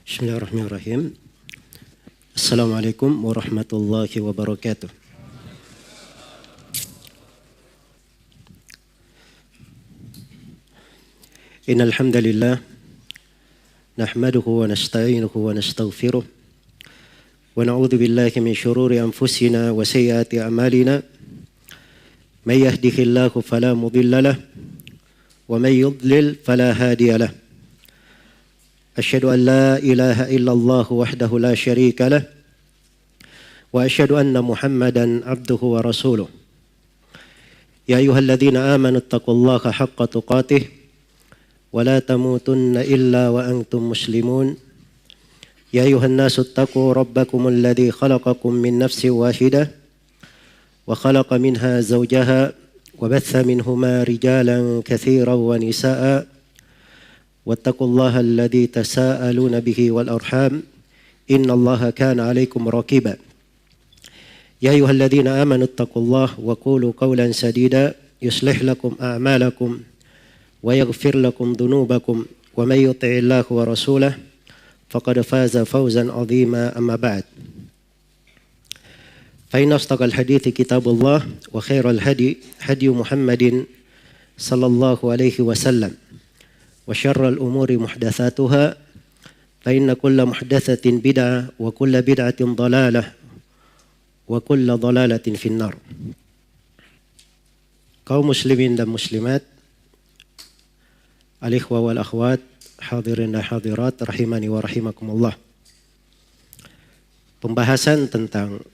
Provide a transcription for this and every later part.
Bismillahirrahmanirrahim. Assalamualaikum warahmatullahi wabarakatuh. Innal hamdalillah nahmaduhu wa nasta'inuhu wa nastaghfiruh wa na'udzu billahi min shururi anfusina wa sayyiati a'malina. May yahdihillahu fala mudilla lahu wa may yudlil fala hadiya lahu. Asyhadu an la ilaha illallah wahdahu la syarika lah wa asyhadu anna Muhammadan abduhu wa rasuluh. Ya ayyuhalladzina amanu taqullaha haqqa tuqatih wa la tamutunna illa wa antum muslimun. Ya ayyuhan nasu taqu rabbakumul ladzi khalaqakum min nafsin wahidah wa khalaqa minha zawjaha wa batha minhuma rijalan katsiran wa nisaa'a. واتقوا الله الذي تساءلون به والأرحام إن الله كان عليكم رقيبا يا أيها الذين آمنوا اتقوا الله وقولوا قولا سديدا يصلح لكم أعمالكم ويغفر لكم ذنوبكم ومن يطع الله ورسوله فقد فاز فوزا عظيما أما بعد فإن أصدق الحديث كتاب الله وخير الهدي هدي محمد صلى الله عليه وسلم وشر الأمور محدثاتها فإن كل محدثة بدعة وكل بدعة ضلالة وكل ضلالة في النار. Kaum muslimin dan muslimat, al-ikhwa wal akhwat, hadirin dan hadirat rahimani wa rahimakumullah. Pembahasan tentang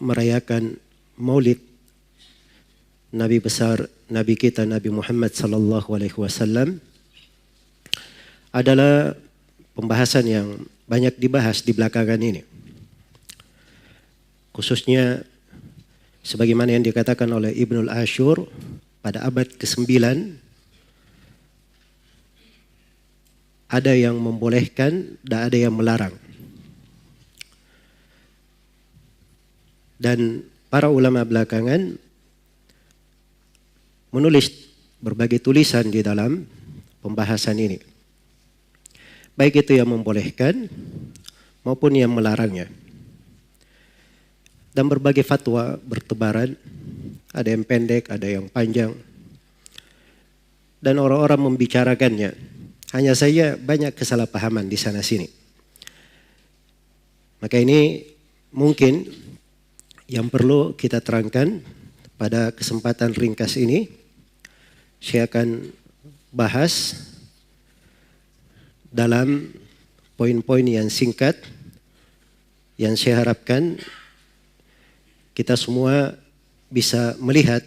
merayakan Maulid Nabi besar Nabi kita Nabi Muhammad sallallahu alaihi wasallam adalah pembahasan yang banyak dibahas di belakangan ini. Khususnya sebagaimana yang dikatakan oleh Ibnul Ashur pada abad ke-9, ada yang membolehkan dan ada yang melarang. Dan para ulama belakangan menulis berbagai tulisan di dalam pembahasan ini. Baik itu yang membolehkan maupun yang melarangnya. Dan berbagai fatwa bertebaran, ada yang pendek, ada yang panjang. Dan orang-orang membicarakannya. Hanya saja banyak kesalahpahaman di sana sini. Maka ini mungkin yang perlu kita terangkan pada kesempatan ringkas ini. Saya akan bahas dalam poin-poin yang singkat yang saya harapkan kita semua bisa melihat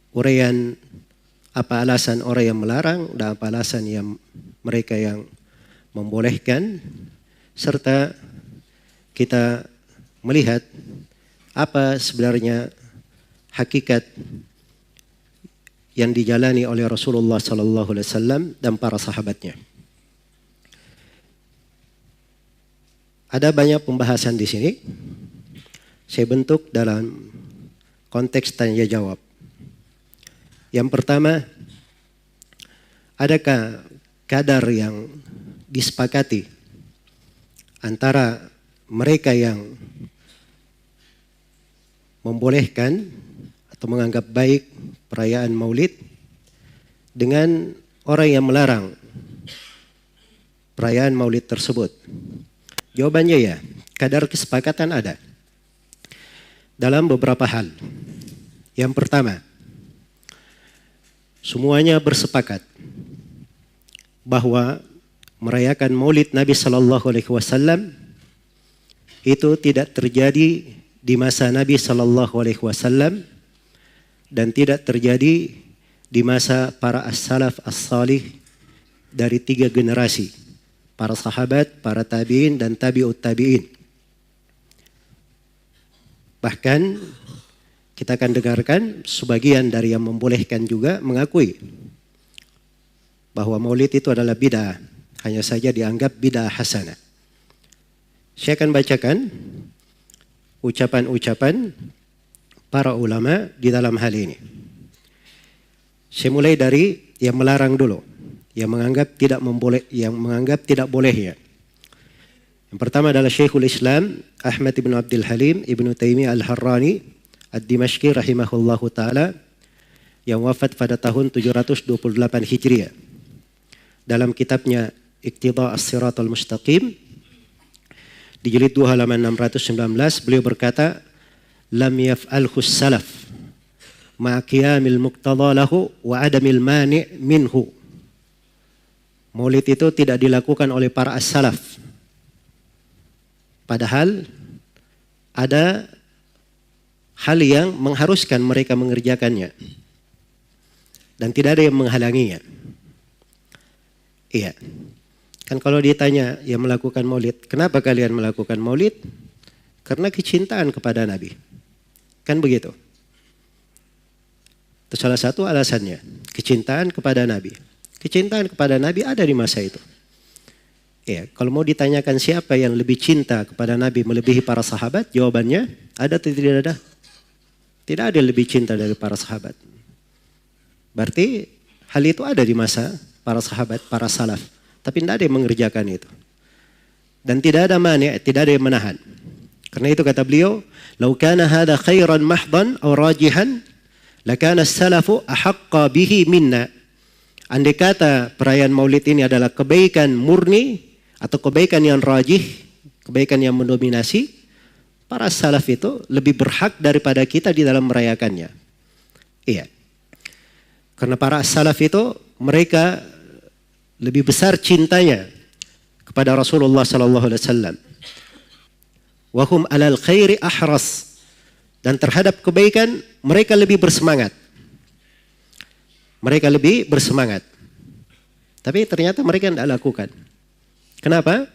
uraian apa alasan orang yang melarang dan apa alasan yang mereka yang membolehkan, serta kita melihat apa sebenarnya hakikat yang dijalani oleh Rasulullah sallallahu alaihi wasallam dan para sahabatnya. Ada banyak pembahasan di sini. Saya bentuk dalam konteks tanya jawab. Yang pertama, adakah kadar yang disepakati antara mereka yang membolehkan atau menganggap baik perayaan Maulid dengan orang yang melarang perayaan Maulid tersebut? Jawabannya ya, kadar kesepakatan ada dalam beberapa hal. Yang pertama, semuanya bersepakat bahwa merayakan Maulid Nabi sallallahu alaihi wasallam itu tidak terjadi di masa Nabi sallallahu alaihi wasallam dan tidak terjadi di masa para as-salaf as-salih dari 3 generasi, para sahabat, para tabi'in dan tabi'ut tabi'in. Bahkan kita akan dengarkan sebagian dari yang membolehkan juga mengakui bahwa Maulid itu adalah bid'ah, hanya saja dianggap bid'ah hasanah. Saya akan bacakan ucapan-ucapan para ulama di dalam hal ini. Saya mulai dari yang melarang dulu. yang menganggap tidak bolehnya. Yang pertama adalah Syekhul Islam Ahmad ibn Abdul Halim ibn Taimiyah al-Harrani ad-Dimashqi rahimahullahu ta'ala, yang wafat pada tahun 728 Hijriah. Dalam kitabnya Iqtida as-Siratal Mustaqim di jilid 2 halaman 619, beliau berkata, lam yaf'alhu salaf ma qiyamil muqtada lahu wa adamil mani' minhu. Maulid itu tidak dilakukan oleh para as-salaf, padahal ada hal yang mengharuskan mereka mengerjakannya dan tidak ada yang menghalanginya. Iya. Kan kalau ditanya yang melakukan maulid, kenapa kalian melakukan maulid? Karena kecintaan kepada Nabi. Kan begitu. Itu salah satu alasannya, kecintaan kepada Nabi. Kecintaan kepada Nabi ada di masa itu. Ya, kalau mau ditanyakan siapa yang lebih cinta kepada Nabi melebihi para sahabat, jawabannya ada atau tidak ada? Tidak ada yang lebih cinta dari para sahabat. Berarti hal itu ada di masa para sahabat, para salaf. Tapi tidak ada yang mengerjakan itu. Dan tidak ada mani', tidak ada yang menahan. Karena itu kata beliau, "Lau kana hadha khairan mahdan aw rajihan, lakana as-salafu ahaqqa bihi minna." Andai kata perayaan Maulid ini adalah kebaikan murni atau kebaikan yang rajih, kebaikan yang mendominasi, para salaf itu lebih berhak daripada kita di dalam merayakannya. Iya. Karena para salaf itu mereka lebih besar cintanya kepada Rasulullah sallallahu alaihi wasallam. Wa hum 'alal khairi ahras. Dan terhadap kebaikan mereka lebih bersemangat. Mereka lebih bersemangat. Tapi ternyata mereka tidak lakukan. Kenapa?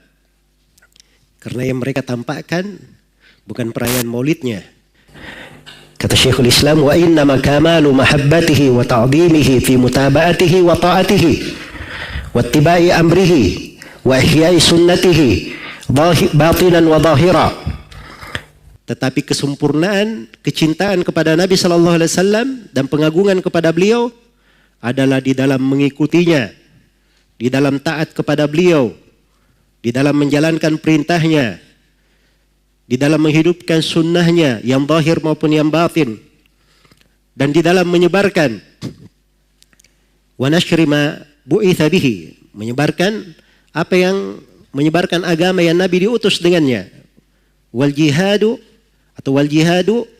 Karena yang mereka tampakkan bukan perayaan maulidnya. Kata Syekhul Islam, wa innama kamalu mahabbatihi wa ta'dhimihi fi mutaba'atihi wa ta'atihi wa ittiba'i amrihi wa ihya'i sunnatihi batinan wa zahira. Tetapi kesempurnaan kecintaan kepada Nabi sallallahu alaihi wasallam dan pengagungan kepada beliau adalah di dalam mengikutinya, di dalam taat kepada beliau, di dalam menjalankan perintahnya, di dalam menghidupkan sunnahnya yang zahir maupun yang batin, dan di dalam menyebarkan wa nashri ma bu'itha bihi, menyebarkan apa yang menyebarkan agama yang Nabi diutus dengannya, wal jihadu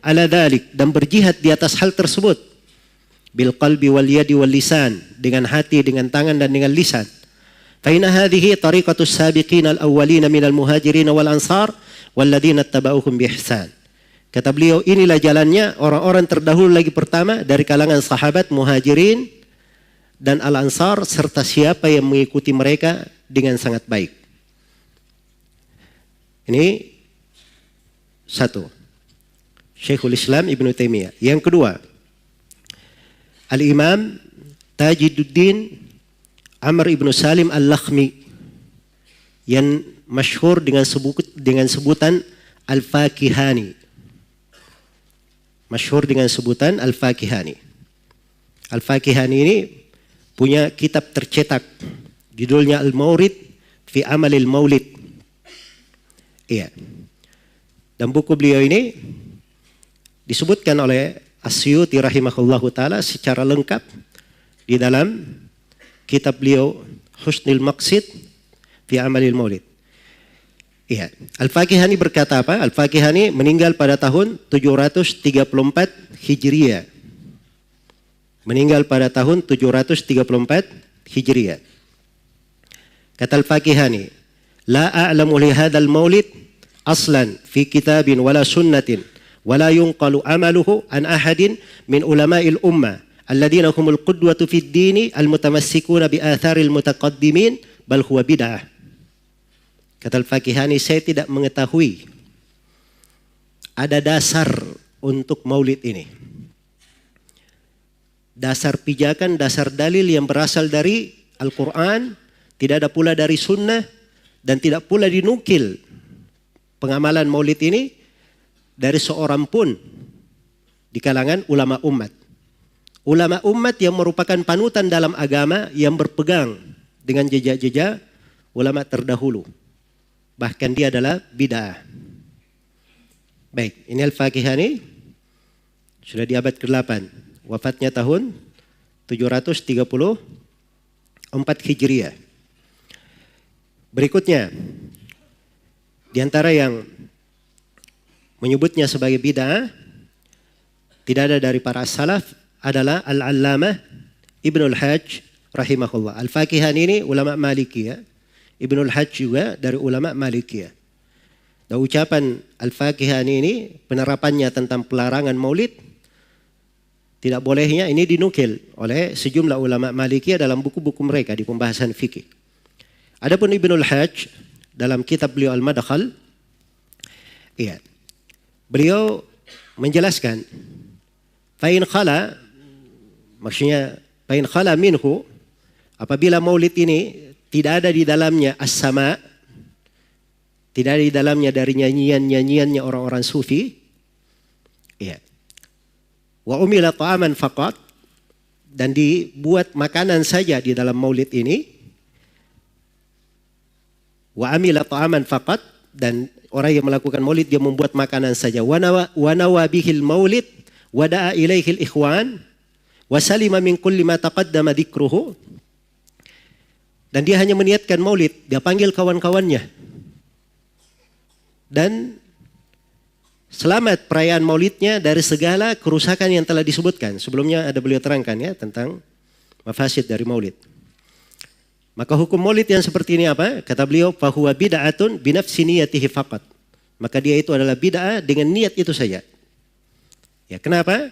ala dhalik, dan berjihad di atas hal tersebut, bil qalbi wal yadi wal lisan, dengan hati, dengan tangan dan dengan lisan. فإن هذه طريقة السابقين الأولين من المهاجرين والأنصار والذين اتبعوهم بإحسان. Kata beliau, inilah jalannya orang-orang terdahulu lagi pertama dari kalangan sahabat, muhajirin dan al-ansar, serta siapa yang mengikuti mereka dengan sangat baik. Ini satu, Syekhul Islam Ibn Taimiyah. Yang kedua, Al-Imam Tajiduddin Amr ibn Salim al-Lakhmi, yang masyhur dengan sebutan Al-Fakihani. Masyhur dengan sebutan Al-Fakihani. Al-Fakihani ini punya kitab tercetak, judulnya Al-Mawrid fi Amalil Maulid. Iya. Dan buku beliau ini disebutkan oleh As-Suyuti rahimahullahu ta'ala secara lengkap di dalam kitab beliau Husnul Maqsid fi Amalil Maulid. Iya. Al-Fakihani berkata apa? Al-Fakihani meninggal pada tahun 734 Hijriah. Meninggal pada tahun 734 Hijriah. Kata Al-Fakihani, la a'lamu li hadzal maulid aslan fi kitabin wala sunnatin wala yunqalu amaluhu an ahadin min ulama'il ummah alladzina humul qudwatu fid dini almutamassikuna bi atharil mutaqaddimin bal huwa bid'ah. Kata Al-Fakihani, saya tidak mengetahui ada dasar untuk maulid ini. Dasar pijakan, dasar dalil yang berasal dari Al-Quran, tidak ada pula dari sunnah, dan tidak pula dinukil pengamalan maulid ini dari seorang pun di kalangan ulama umat. ulama umat yang merupakan panutan dalam agama yang berpegang dengan jejak-jejak ulama terdahulu. Bahkan dia adalah bid'ah. Baik, ini Al-Fakihani sudah di abad ke-8. Wafatnya tahun 734 Hijriah. Berikutnya, di antara yang menyebutnya sebagai bid'ah tidak ada dari para salaf adalah Al-Allamah Ibnul Hajj rahimahullah. Al-Fakihani ini ulama Malikiyah. Ibnul Hajj juga dari ulama Malikiyah. Dan ucapan Al-Fakihani ini penerapannya tentang pelarangan maulid tidak bolehnya ini dinukil oleh sejumlah ulama Malikiyah dalam buku-buku mereka di pembahasan fikih. Adapun Ibnul Hajj dalam kitab beliau Al-Madkhal, iya, beliau menjelaskan fa'in khala, maksudnya fa'in khala minhu, apabila maulid ini tidak ada di dalamnya as-sama, tidak ada di dalamnya dari nyanyian-nyanyiannya orang-orang sufi, iya, wa umila ta'aman faqat, dan dibuat makanan saja di dalam maulid ini, wa amila ta'aman faqat, dan orang yang melakukan maulid dia membuat makanan saja, wa nawa bihil maulid wa da'a ilaihil ikhwan wa salima min kulli ma taqaddama dzikruhu, dan dia hanya meniatkan maulid, dia panggil kawan-kawannya dan selamat perayaan maulidnya dari segala kerusakan yang telah disebutkan. Sebelumnya ada beliau terangkan ya tentang mafasid dari maulid. Maka hukum maulid yang seperti ini apa? Kata beliau, fahuwa bid'atun binafsi niyatihi faqat. Maka dia itu adalah bid'ah dengan niat itu saja. Ya, kenapa?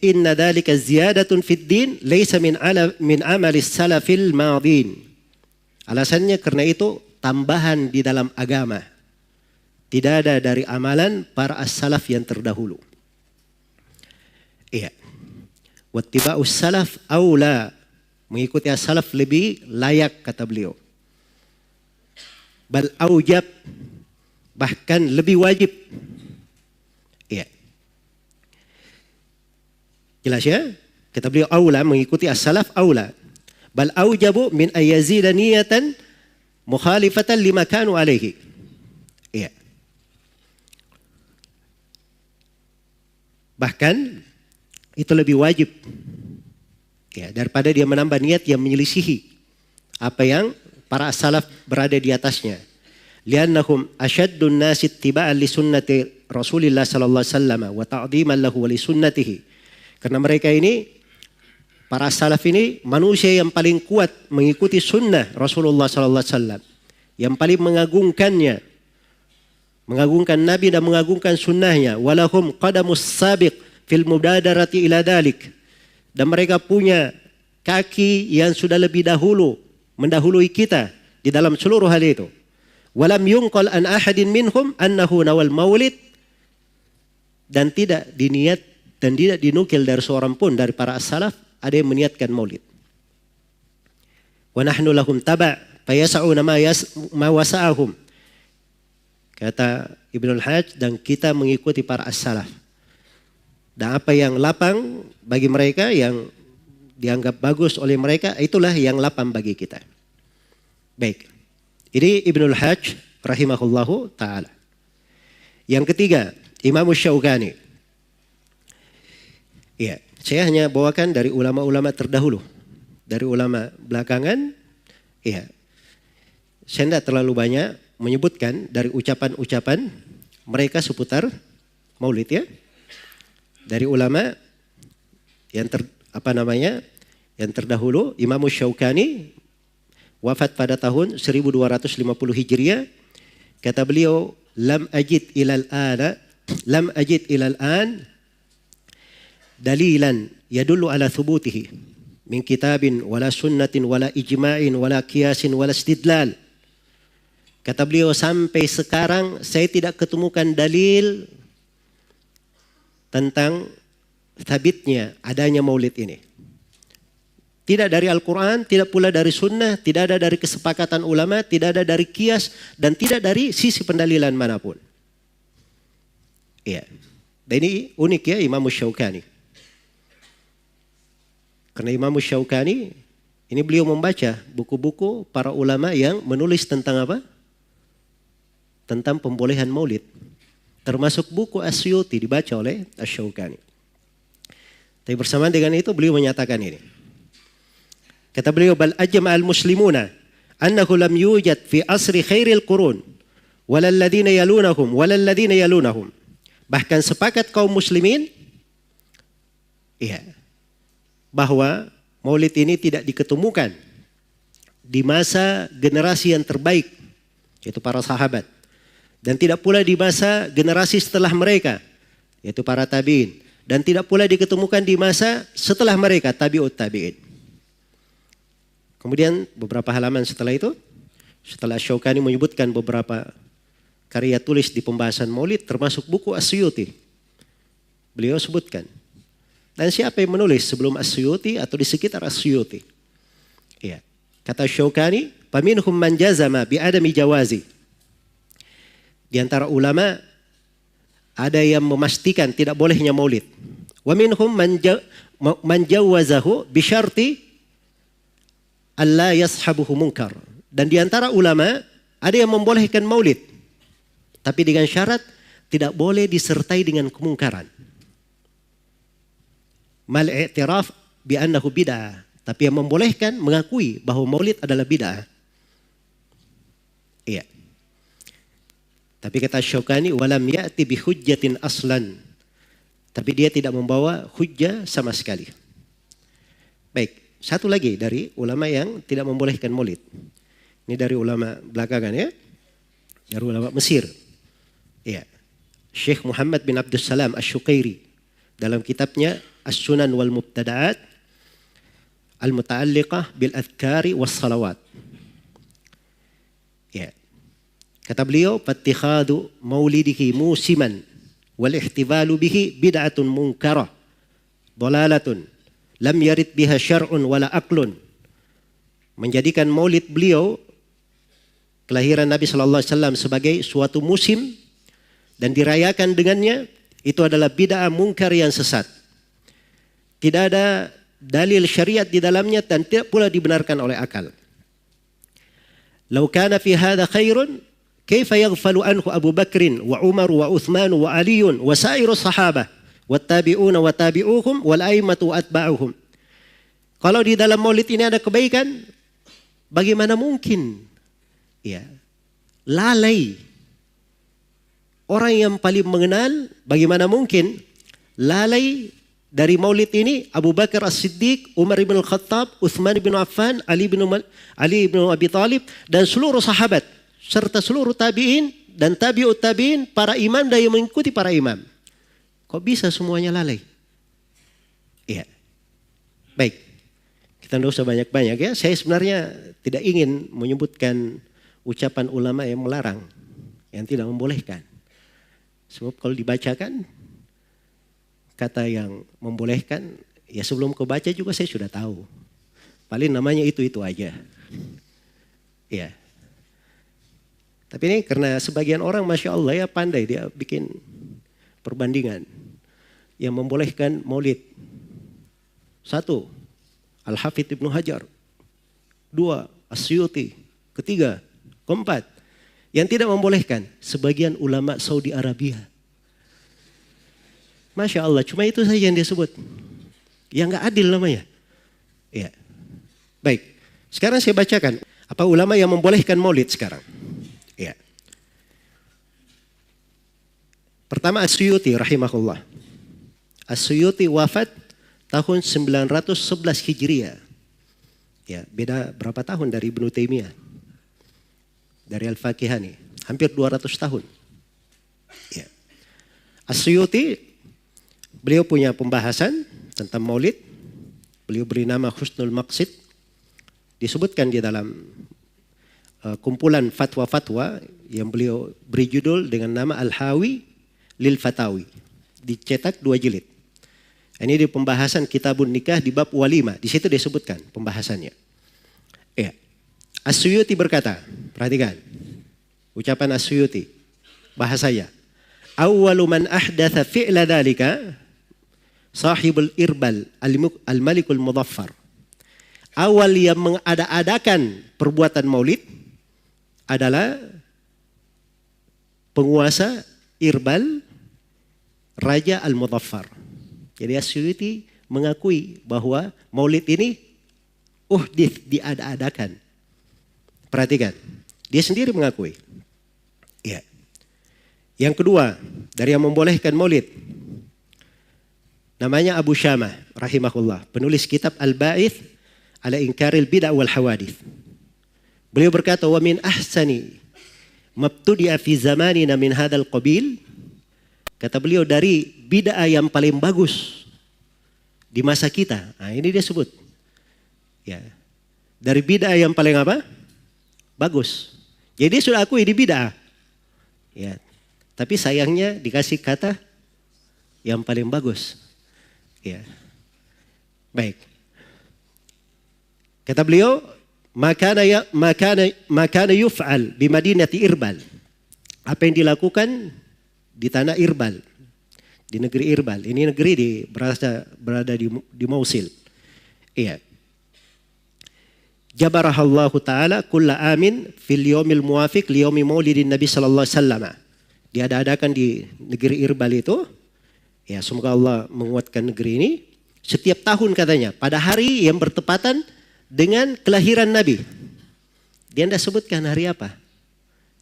Inna dzalika ziyadatun fid din laisa min amalis salafil madin. Alasannya karena itu tambahan di dalam agama. Tidak ada dari amalan para as-salaf yang terdahulu. Iya. Wattiba'us salaf aula. Mengikuti as-salaf lebih layak kata beliau. Bal aujab. Bahkan lebih wajib. Iya. Jelas ya? Kata beliau aula, mengikuti as-salaf aula. Bal aujabu min ayyazida niyatan mukhalifatan lima kanu alaihi. Iya. Bahkan itu lebih wajib ya, daripada dia menambah niat yang menyelisihi apa yang para salaf berada di atasnya. Liannahum asyaddun nasi ittiba'an li sunnati Rasulillah sallallahu alaihi wasallam wa ta'dhiman lahu wa li sunnatihi. Karena mereka ini para salaf ini manusia yang paling kuat mengikuti sunnah Rasulullah sallallahu alaihi wasallam, yang paling mengagungkannya, mengagungkan Nabi dan mengagungkan sunnahnya. Walahum qadamus sabiq fil mubadarati ila dalik, dan mereka punya kaki yang sudah lebih dahulu mendahului kita di dalam seluruh hal itu. Walam yunqal an ahadin minhum annahu nawal maulid, dan tidak diniat dan tidak dinukil dari seorang pun dari para salaf ada yang meniatkan maulid. Wa nahnu lahum taba' fayas'una ma wasa'ahum. Kata Ibnul Hajj, dan kita mengikuti para as-salaf. Dan apa yang lapang bagi mereka, yang dianggap bagus oleh mereka, itulah yang lapang bagi kita. Baik. Ini Ibnul Hajj rahimahullahu ta'ala. Yang ketiga, Imam Syaukani. Ya, saya hanya bawakan dari ulama-ulama terdahulu. Dari ulama belakangan, ya, saya tidak terlalu banyak menyebutkan dari ucapan-ucapan mereka seputar maulid ya. Dari ulama yang yang terdahulu, Imam Syaukani wafat pada tahun 1250 Hijriah. Kata beliau, lam ajid ilal an dalilan yadullu ala thubutihi min kitabin wala sunnatin wala ijma'in wala qiyasin wala istidlal. Kata beliau, sampai sekarang saya tidak ketemukan dalil tentang sabitnya adanya maulid ini. Tidak dari Al-Quran, tidak pula dari sunnah, tidak ada dari kesepakatan ulama, tidak ada dari qiyas, dan tidak dari sisi pendalilan manapun. Iya. Dan ini unik ya Imam Syaukani. Karena Imam Syaukani ini beliau membaca buku-buku para ulama yang menulis tentang apa? Tentang pembolehan maulid. Termasuk buku Asyuti dibaca oleh Asy-Syaukani. Tapi bersamaan dengan itu beliau menyatakan ini. Kata beliau, bal ajma'al muslimuna annahu lam yujad fi asri khairil qurun walal ladina yalunahum walal ladina yalunahum. Bahkan sepakat kaum muslimin bahwa maulid ini tidak diketemukan di masa generasi yang terbaik, yaitu para sahabat. Dan tidak pula di masa generasi setelah mereka, yaitu para tabi'in. Dan tidak pula diketemukan di masa setelah mereka, tabi'ut tabi'in. Kemudian beberapa halaman setelah itu, setelah Syaukani menyebutkan beberapa karya tulis di pembahasan maulid, termasuk buku Asyuti. Beliau sebutkan. Dan siapa yang menulis sebelum Asyuti atau di sekitar Asyuti? Iya. Kata Syaukani, "Faminhum man jazama bi adami jawazi." Di antara ulama ada yang memastikan tidak bolehnya maulid. Wa minhum man jawazahu bi syarti alla yashabuhu munkar. Dan di antara ulama ada yang membolehkan maulid, tapi dengan syarat tidak boleh disertai dengan kemungkaran. Mal i'tiraf bi annahu bid'ah, tapi yang membolehkan mengakui bahwa maulid adalah bid'ah. Iya. Tapi kata Syaukani, walam ya'ti bi hujjatin aslan. Tapi dia tidak membawa hujjah sama sekali. Baik. Satu lagi dari ulama yang tidak membolehkan maulid. Ini dari ulama belakangan ya. Dari ulama Mesir. Ya. Syekh Muhammad bin Abdus Salam Asy-Syuqairi dalam kitabnya As-Sunan wal Mubtada'at Al-Muta'alliqah bil Adhkari was Salawat. Ya. Kata beliau, "Fattikhadu maulidihi musiman wal ihtifalu bihi bid'atun munkarah dhalalatun lam yarid biha syar'un wala aqlun." Menjadikan maulid beliau kelahiran Nabi sallallahu alaihi wasallam sebagai suatu musim dan dirayakan dengannya, itu adalah bid'ah mungkar yang sesat. Tidak ada dalil syariat di dalamnya dan tidak pula dibenarkan oleh akal. "Lau kana fi hadha khairun kaifa yaghfalu anhu Abu Bakrin wa Umar wa Uthman wa Aliun wa sairus sahabah wattabi'una wa tabi'uhum wal a'immatu wa atba'uhum." Kalau di dalam maulid ini ada kebaikan, bagaimana mungkin lalai orang yang paling mengenal, bagaimana mungkin lalai dari maulid ini Abu Bakar As-Siddiq, Umar bin Al-Khattab, Uthman bin Affan, Ali bin Abi Thalib dan seluruh sahabat serta seluruh tabi'in dan tabi'ut tabi'in, para imam dan yang mengikuti para imam. Kok bisa semuanya lalai? Iya. Baik. Kita tidak usah banyak-banyak ya. Saya sebenarnya tidak ingin menyebutkan ucapan ulama yang melarang, yang tidak membolehkan. Sebab kalau dibacakan kata yang membolehkan, ya sebelum kau baca juga saya sudah tahu. Paling namanya itu aja. Iya. Tapi ini karena sebagian orang Masya Allah ya pandai, dia bikin perbandingan yang membolehkan maulid. 1, Al-Hafidh Ibnu Hajar. 2, Asyuti. 3, 4, yang tidak membolehkan sebagian ulama Saudi Arabia. Masya Allah, cuma itu saja yang dia sebut. Yang gak adil namanya. Ya. Baik, sekarang saya bacakan apa ulama yang membolehkan maulid sekarang. Ya. Pertama As-Suyuti rahimahullah. As-Suyuti wafat tahun 911 Hijriah. Ya, beda berapa tahun dari Ibnu Taimiyah. Dari Al-Fakihani, hampir 200 tahun. Ya. As-Suyuti, beliau punya pembahasan tentang maulid. Beliau beri nama Husnul Maqsid. Disebutkan di dalam kumpulan fatwa-fatwa yang beliau beri judul dengan nama Al-Hawi Lil Fatawi. Dicetak 2 jilid. Ini di pembahasan Kitabun Nikah di bab walima. Di situ disebutkan pembahasannya. Ya. As-Suyuti berkata, perhatikan ucapan As-Suyuti, bahasanya, "Awwalu man ahdatha fi'la dzalika sahibul irbal al-malikul mudaffar. Awal yang mengada-adakan perbuatan maulid adalah penguasa Irbal, Raja Al-Mudaffar. Jadi Asyuyuti mengakui bahwa maulid ini diada-adakan. Perhatikan, dia sendiri mengakui. Ya. Yang kedua, dari yang membolehkan maulid, namanya Abu Syamah rahimahullah, penulis kitab Al-Ba'ith ala Inkaril Bid'ah wal Hawadith. Beliau berkata, wa min ahsani mabtudi'a fi zamanina min hadzal qabil. Kata beliau, dari bid'ah yang paling bagus di masa kita. Nah, ini dia sebut. Ya. Dari bid'ah yang paling apa? Bagus. Jadi dia sudah akui di bid'ah. Ya. Tapi sayangnya dikasih kata yang paling bagus. Ya. Baik. Kata beliau, makana yuf'al bi madinati Irbal. Apa yang dilakukan di tanah Irbal, di negeri Irbal. Ini negeri berada di Mosul. Iya. Jabarahallahu ta'ala kulla amin fil yawmil muwafiq li yawmi maulidin Nabi sallallahu alaihi wasallam. Diadakan di negeri Irbal itu. Ya, semoga Allah menguatkan negeri ini. Setiap tahun katanya, pada hari yang bertepatan dengan kelahiran Nabi. Dia tidak sebutkan hari apa.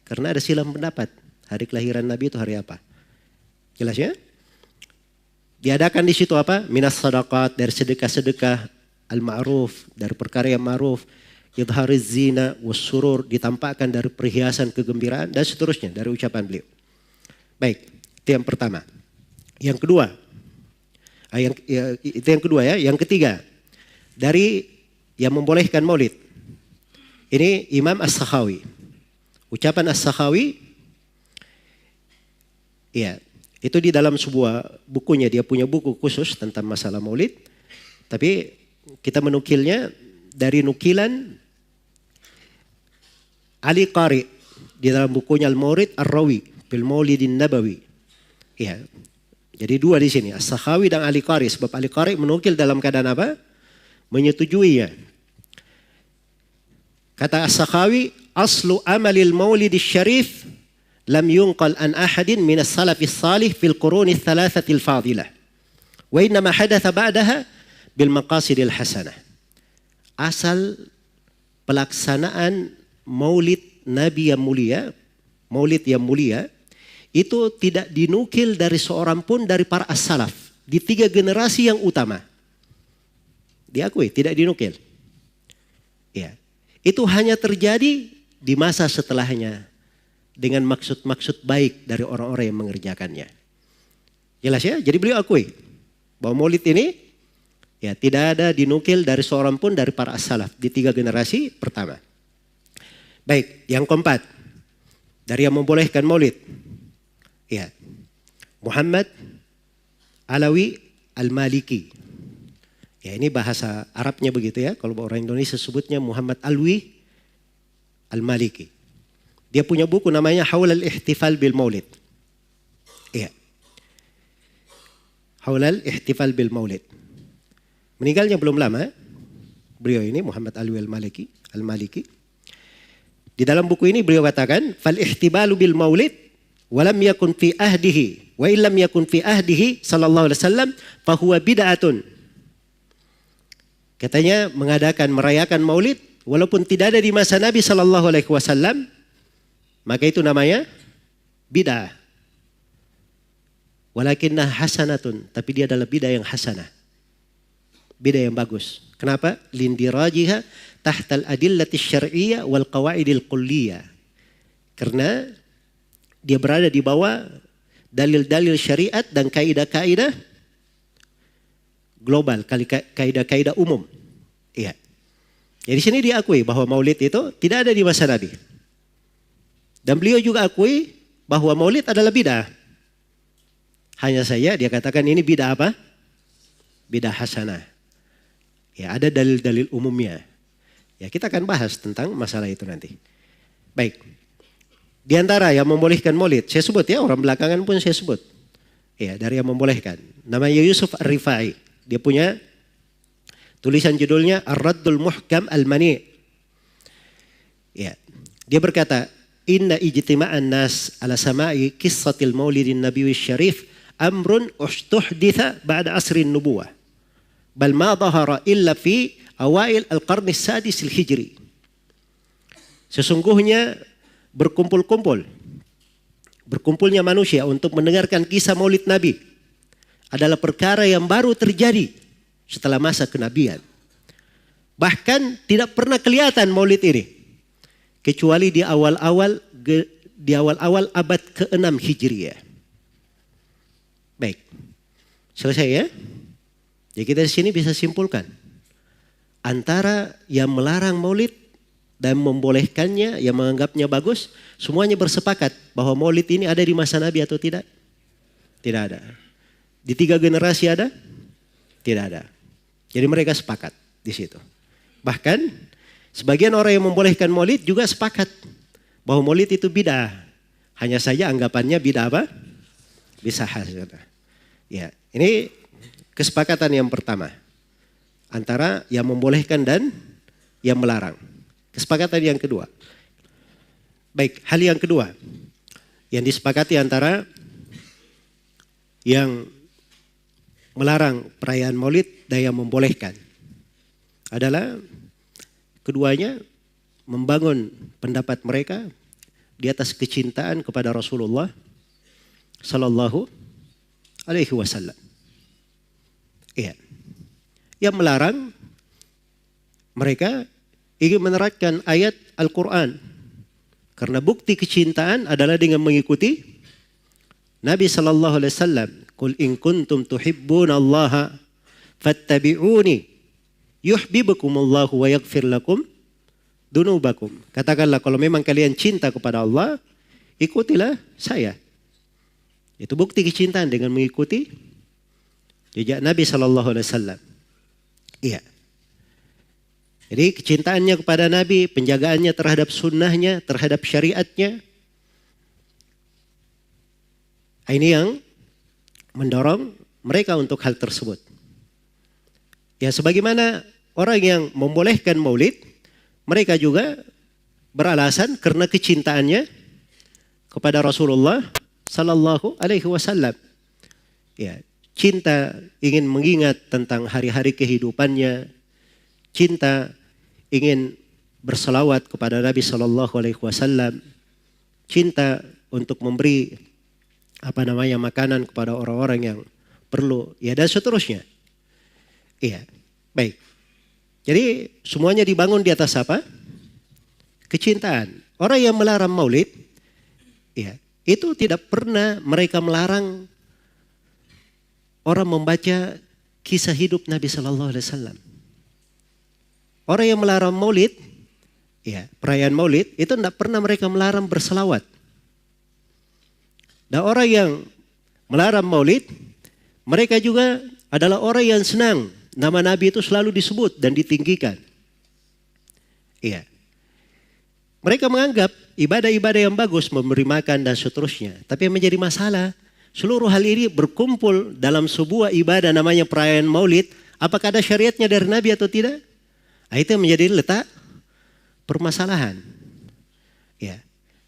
Karena ada silang pendapat. Hari kelahiran Nabi itu hari apa. Jelas ya? Diadakan di situ apa? Minas sadaqat, dari sedekah-sedekah, al-ma'ruf, dari perkara yang ma'ruf, idhariz zina, wassurur, ditampakkan dari perhiasan kegembiraan, dan seterusnya dari ucapan beliau. Baik, itu yang pertama. Yang kedua, itu yang kedua ya. Yang ketiga, dari yang membolehkan maulid. Ini Imam As-Sakhawi. Ucapan As-Sakhawi, ya, itu di dalam sebuah bukunya. Dia punya buku khusus tentang masalah maulid. Tapi kita menukilnya dari nukilan Ali Qari di dalam bukunya Al-Maurid Ar-Rawi fil Maulidin Nabawi. Ya. Jadi dua di sini, As-Sakhawi dan Ali Qari. Sebab Ali Qari menukil dalam keadaan apa? Menyetujuinya. Kata As-Sakhawi, aslu amalil maulid syarif lam yunqal an ahadin min as-salafis salih fil quruni thalathatil fadilah. Wa innama hadatha ba'daha bil maqasidil hasanah. Asal pelaksanaan maulid Nabi yang mulia, maulid yang mulia, itu tidak dinukil dari seorang pun dari para as-salaf. Di 3 generasi yang utama. Diakui, tidak dinukil. Ya. Itu hanya terjadi di masa setelahnya. Dengan maksud-maksud baik dari orang-orang yang mengerjakannya. Jelas ya? Jadi beliau akui bahwa maulid ini ya tidak ada dinukil dari seorang pun dari para as-salaf. Di 3 generasi pertama. Baik, yang keempat. Dari yang membolehkan maulid. Ya. Muhammad Alawi Al-Maliki. Ya, ini bahasa Arabnya begitu ya. Kalau orang Indonesia sebutnya Muhammad Alwi Al-Maliki. Dia punya buku namanya Haul al-Ihtifal bil Maulid. Iya. Haul al-Ihtifal bil Maulid. Meninggalnya belum lama. Beliau ini Muhammad Alwi Al-Maliki. Di dalam buku ini beliau katakan, "Fal ihtibalu bil Maulid walam yakun fi ahdihi wa illam yakun fi ahdihi sallallahu alaihi wasallam fa huwa bid'atun." Katanya merayakan maulid walaupun tidak ada di masa Nabi sallallahu alaihi wasallam, maka itu namanya bid'ah. Walakinnah hasanatun, tapi dia adalah bid'ah yang hasanah. Bid'ah yang bagus. Kenapa? Lindirajiha tahtal adillati syar'iyyah wal qawaidil kulliyah. Karena dia berada di bawah dalil-dalil syariat dan kaidah-kaidah global, kaidah-kaidah umum. Iya. Jadi sini diakui bahwa maulid itu tidak ada di masa Nabi. Dan beliau juga akui bahwa maulid adalah bid'ah. Hanya saja dia katakan ini bid'ah apa? Bid'ah hasanah. Ya, ada dalil-dalil umumnya. Ya, kita akan bahas tentang masalah itu nanti. Baik. Di antara yang membolehkan maulid, saya sebut ya, orang belakangan pun saya sebut. Ya, dari yang membolehkan. Namanya Yusuf Ar-Rifai. Dia punya tulisan judulnya Ar-Raddul Muhkam Al-Mani'. Ya. Dia berkata, "Inna ijtima'an nas ala sama'i qissatil maulidin nabiyyi syarif amrun ustuhditha ba'da asrin nubuwah. Bal ma dhahara illa fi awail al-qarni sadis al-hijri." Sesungguhnya berkumpulnya manusia untuk mendengarkan kisah maulid Nabi adalah perkara yang baru terjadi setelah masa kenabian. Bahkan tidak pernah kelihatan maulid ini kecuali di awal-awal abad ke-6 Hijriah. Baik. Selesai ya? Jadi kita di sini bisa simpulkan antara yang melarang maulid dan membolehkannya, yang menganggapnya bagus, semuanya bersepakat bahwa maulid ini ada di masa Nabi atau tidak? Tidak ada. Di 3 generasi ada? Tidak ada. Jadi mereka sepakat di situ. Bahkan sebagian orang yang membolehkan maulid juga sepakat bahwa maulid itu bid'ah. Hanya saja anggapannya bid'ah apa? Bisahah. Ya, ini kesepakatan yang pertama antara yang membolehkan dan yang melarang. Kesepakatan yang kedua. Baik, hal yang kedua yang disepakati antara yang melarang perayaan maulid dan yang membolehkan adalah keduanya membangun pendapat mereka di atas kecintaan kepada Rasulullah Sallallahu Alaihi Wasallam. Iya. Yang melarang mereka ingin menerapkan ayat Al-Quran. Karena bukti kecintaan adalah dengan mengikuti Nabi Sallallahu Alaihi Wasallam. Qul in kuntum tuhibbuna Allaha fattabi'uni yuhibbukumullahu wa yaghfir lakum dunubakum. Katakanlah kalau memang kalian cinta kepada Allah, ikutilah saya. Itu bukti kecintaan dengan mengikuti jejak Nabi Sallallahu Alaihi Wasallam. Iya. Jadi kecintaannya kepada Nabi, penjagaannya terhadap sunnahnya, terhadap syariatnya. Ini yang mendorong mereka untuk hal tersebut. Ya, sebagaimana orang yang membolehkan maulid, mereka juga beralasan karena kecintaannya kepada Rasulullah Sallallahu Alaihi Wasallam. Ya, cinta ingin mengingat tentang hari-hari kehidupannya, cinta ingin berselawat kepada Nabi Sallallahu Alaihi Wasallam, cinta untuk memberi makanan kepada orang-orang yang perlu, ya dan seterusnya. Iya, baik. Jadi semuanya dibangun di atas apa? Kecintaan. Orang yang melarang maulid, ya itu tidak pernah mereka melarang orang membaca kisah hidup Nabi Sallallahu Alaihi Wasallam. Orang yang melarang maulid, ya perayaan maulid, itu tidak pernah mereka melarang berselawat. Dan orang yang melarang maulid, mereka juga adalah orang yang senang nama Nabi itu selalu disebut dan ditinggikan. Iya. Mereka menganggap ibadah-ibadah yang bagus, memberi makan dan seterusnya. Tapi yang menjadi masalah, seluruh hal ini berkumpul dalam sebuah ibadah namanya perayaan maulid. Apakah ada syariatnya dari Nabi atau tidak? Nah, itu yang menjadi letak permasalahan. Ya.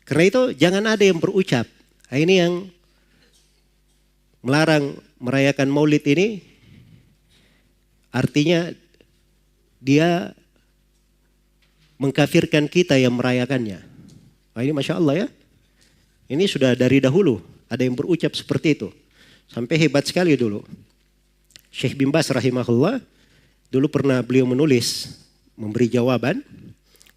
Karena itu jangan ada yang berucap. Nah, ini yang melarang merayakan maulid ini artinya dia mengkafirkan kita yang merayakannya. Nah, ini Masya Allah ya. Ini sudah dari dahulu ada yang berucap seperti itu. Sampai hebat sekali dulu. Syekh bin Baz rahimahullah dulu pernah beliau menulis, memberi jawaban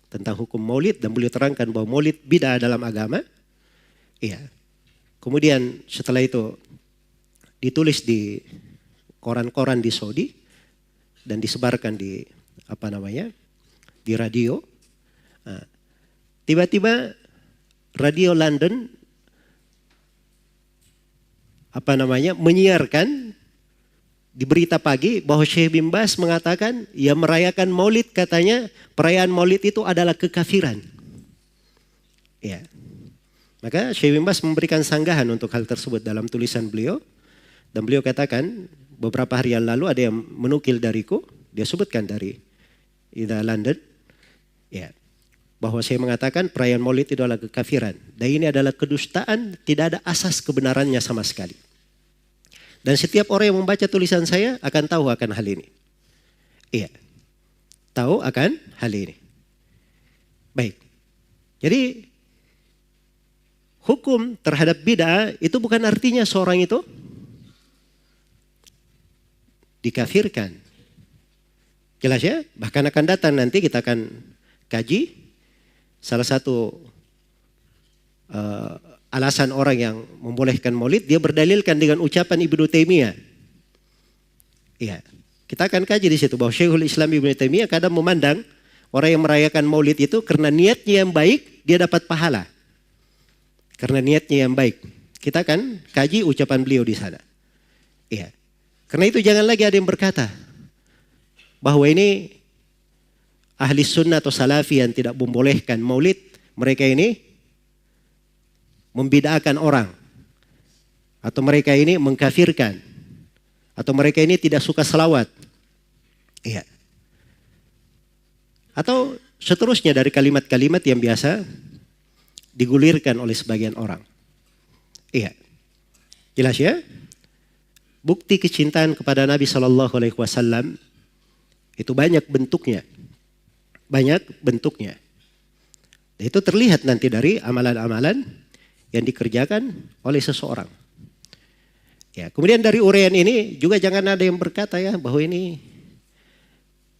tentang hukum maulid dan beliau terangkan bahwa maulid bid'ah dalam agama. Iya. Kemudian setelah itu ditulis di koran-koran di Saudi dan disebarkan di di radio. Nah, tiba-tiba radio London menyiarkan di berita pagi bahwa Syekh bin Baz mengatakan ya merayakan maulid, katanya perayaan maulid itu adalah kekafiran. Ya. Maka Syekh bin Baz memberikan sanggahan untuk hal tersebut dalam tulisan beliau. Dan beliau katakan beberapa hari yang lalu ada yang menukil dariku, dia sebutkan dari London, ya, bahwa saya mengatakan perayaan Maulid itu adalah kekafiran. Dan ini adalah kedustaan, tidak ada asas kebenarannya sama sekali. Dan setiap orang yang membaca tulisan saya akan tahu akan hal ini. Iya, tahu akan hal ini. Baik, jadi hukum terhadap bid'ah itu bukan artinya seorang itu dikafirkan. Jelas ya? Bahkan akan datang nanti kita akan kaji salah satu alasan orang yang membolehkan maulid, dia berdalilkan dengan ucapan Ibnu Taimiyah. Iya, kita akan kaji di situ bahwa Syekhul Islam Ibnu Taimiyah kadang memandang orang yang merayakan maulid itu karena niatnya yang baik, dia dapat pahala. Karena niatnya yang baik. Kita akan kaji ucapan beliau di sana. Iya. Karena itu jangan lagi ada yang berkata bahwa ini ahli sunnah atau salafi yang tidak membolehkan maulid, mereka ini membid'ahkan orang. Atau mereka ini mengkafirkan. Atau mereka ini tidak suka selawat. Iya. Atau seterusnya dari kalimat-kalimat yang biasa digulirkan oleh sebagian orang. Iya. Jelas ya? Bukti kecintaan kepada Nabi SAW itu banyak bentuknya. Banyak bentuknya. Dan itu terlihat nanti dari amalan-amalan yang dikerjakan oleh seseorang. Ya, kemudian dari uraian ini juga jangan ada yang berkata ya bahwa ini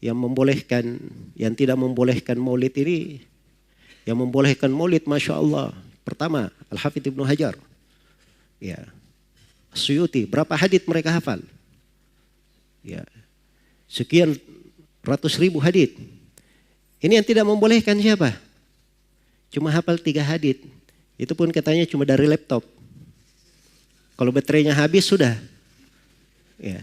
yang membolehkan, yang tidak membolehkan maulid ini, yang membolehkan maulid, Masya Allah. Pertama, Al-Hafidh Ibnu Hajar. Ya. Suyuti, berapa hadits mereka hafal? Ya. Sekian ratus ribu hadits. Ini yang tidak membolehkan siapa? Cuma hafal 3 hadits. Itu pun katanya cuma dari laptop. Kalau baterainya habis sudah. Ya.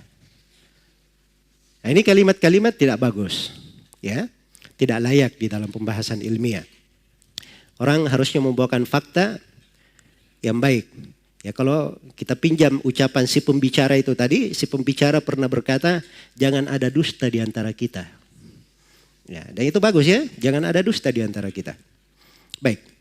Nah, ini kalimat-kalimat tidak bagus. Ya. Tidak layak di dalam pembahasan ilmiah. Orang harusnya membawakan fakta yang baik. Ya, kalau kita pinjam ucapan si pembicara itu tadi, si pembicara pernah berkata, jangan ada dusta di antara kita. Ya, dan itu bagus ya, jangan ada dusta di antara kita. Baik.